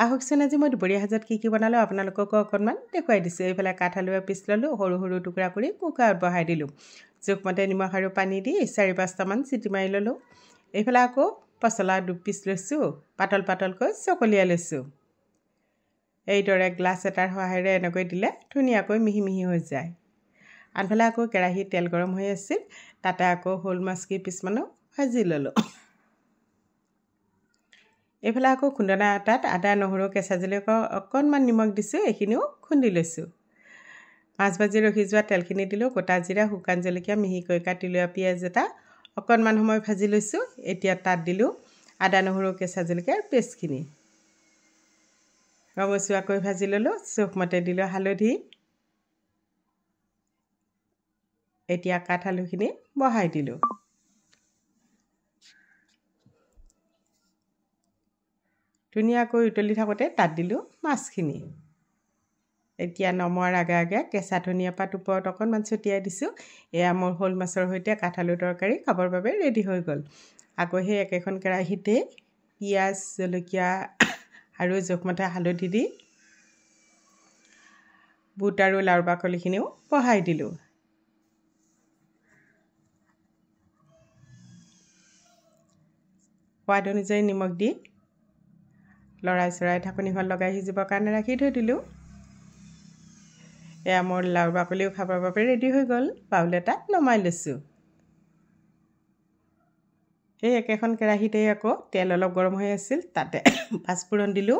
আহকচোন আজি মই দুপৰীয়া সাজত কি বনালোঁ আপোনালোককো অকণমান দেখুৱাই দিছোঁ। এইফালে কাঠআলুৱে পিচ ল'লোঁ, সৰু সৰু টুকুৰা কৰি কুকাৰত বহাই দিলোঁ। জোখমতে নিমখ আৰু পানী দি 4-5টামান চিটি মাৰি ল'লোঁ। এইফালে আকৌ পচলা 2 পিচ লৈছোঁ, পাতল পাতলকৈ চকলিয়াই লৈছোঁ। এইদৰে গ্লাছ এটাৰ সহায়েৰে এনেকৈ দিলে ধুনীয়াকৈ মিহি মিহি হৈ যায়। আনফালে আকৌ কেৰাহীত তেল গৰম হৈ আছিল, তাতে আকৌ শ'ল মাছ কেইপিচমানো ভাজি ল'লোঁ। এইফালে আকৌ খুন্দনা এটাত আদা, নহৰু, কেঁচা জলকীয়া অকণমান নিমখ দিছোঁ, এইখিনিও খুন্দি লৈছোঁ। মাছ ভাজি ৰখি যোৱা তেলখিনি দিলোঁ, গোটা জিৰা, শুকান জলকীয়া, মিহিকৈ কাটি লোৱা পিঁয়াজ এটা অকণমান সময় ভাজি লৈছোঁ। এতিয়া তাত দিলোঁ আদা, নহৰু, কেঁচা জলকীয়াৰ পেষ্টখিনি। ৰঙচুৱাকৈ ভাজি ল'লোঁ, জোখমতে দিলোঁ হালধি। এতিয়া কাঠআলুখিনি বহাই দিলোঁ। ধুনীয়াকৈ উতলি থাকোঁতে তাত দিলোঁ মাছখিনি। এতিয়া নমোৱাৰ আগে আগে কেঁচা ধনিয়া পাত ওপৰত অকণমান ছটিয়াই দিছোঁ। এয়া মোৰ শ'ল মাছৰ সৈতে কাঠআলু তৰকাৰী খাবৰ বাবে ৰেডি হৈ গ'ল। আকৌ সেই একেখন কেৰাহীতে পিঁয়াজ, জলকীয়া আৰু জোখমতে হালধি দি বুট আৰু লাওৰ বাকলিখিনিও বহাই দিলোঁ। সোৱাদ অনুযায়ী নিমখ দি লৰাই ঢাকনিখন লগাই সিজিবৰ কাৰণে ৰাখি থৈ দিলোঁ। এয়া মোৰ লাওৰ বাকলিও খাবৰ বাবে ৰেডি হৈ গ'ল। বাউল এটাত নমাই লৈছোঁ। সেই একেখন কেৰাহীতে আকৌ তেল অলপ গৰম হৈ আছিল, তাতে পাঁচফোৰণ দিলোঁ।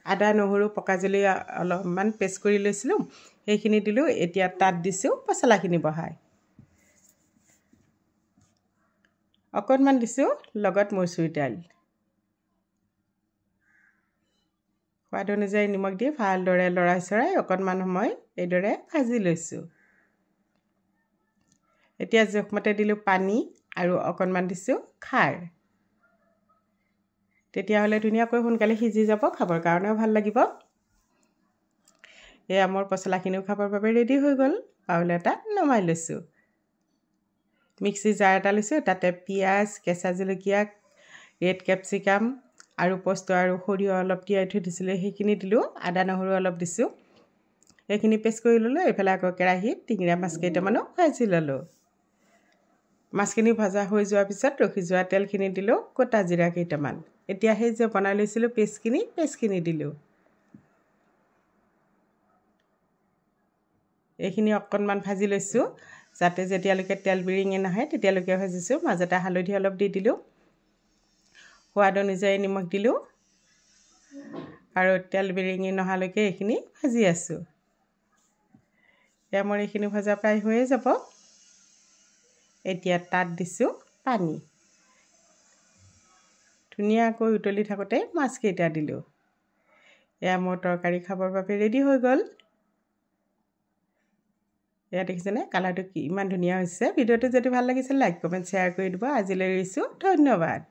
আদা, নহৰু, পকা জলকীয়া অলপমান পেষ্ট কৰি লৈছিলোঁ, সেইখিনি দিলোঁ। এতিয়া তাত দিছোঁ পচলাখিনি বহাই। অকণমান দিছোঁ লগত মচুৰ দাইল। সোৱাদ অনুযায়ী নিমখ দি ভালদৰে লৰাই অকণমান সময় এইদৰে ভাজি লৈছোঁ। এতিয়া জোখমতে দিলোঁ পানী আৰু অকণমান দিছোঁ খাৰ। তেতিয়াহ'লে ধুনীয়াকৈ সোনকালে সিজি যাব, খাবৰ কাৰণেও ভাল লাগিব। এয়া মোৰ পচলাখিনিও খাবৰ বাবে ৰেডি হৈ গ'ল। বাউল এটাত নমাই লৈছোঁ। মিক্সি জাৰ এটা লৈছোঁ, তাতে পিঁয়াজ, কেঁচা জলকীয়া, ৰেড কেপচিকাম আৰু পোস্ত আৰু সৰিয়হ অলপ তিয়াই থৈ দিছিলোঁ, সেইখিনি দিলোঁ। আদা, নহৰু অলপ দিছোঁ, সেইখিনি পেষ্ট কৰি ল'লোঁ। এইফালে আকৌ কেৰাহীত টিঙৰা মাছ কেইটামানো ভাজি ল'লোঁ। মাছখিনি ভজা হৈ যোৱাৰ পিছত ৰখি যোৱা তেলখিনি দিলোঁ, গোটা জিৰা কেইটামান। এতিয়া সেই যে বনাই লৈছিলোঁ পেষ্টখিনি দিলোঁ। এইখিনি অকণমান ভাজি লৈছোঁ, যাতে যেতিয়ালৈকে তেল বিৰিঙি নাহে তেতিয়ালৈকে ভাজিছোঁ। মাজতে হালধি অলপ দি দিলোঁ, সোৱাদ অনুযায়ী নিমখ দিলোঁ আৰু তেল বিৰিঙি নহালৈকে এইখিনি ভাজি আছোঁ। এতিয়া মোৰ এইখিনি ভজা প্ৰায় হৈয়ে যাব। এতিয়া তাত দিছোঁ পানী। ধুনীয়াকৈ উতলি থাকোঁতে মাছকেইটা দিলোঁ। এয়া মোৰ তৰকাৰী খাবৰ বাবে ৰেডি হৈ গ'ল। এয়া দেখিছেনে কালাৰটো ইমান ধুনীয়া হৈছে। ভিডিঅ'টো যদি ভাল লাগিছে লাইক, কমেণ্ট, শ্বেয়াৰ কৰি দিব। আজিলৈ এৰিছোঁ, ধন্যবাদ।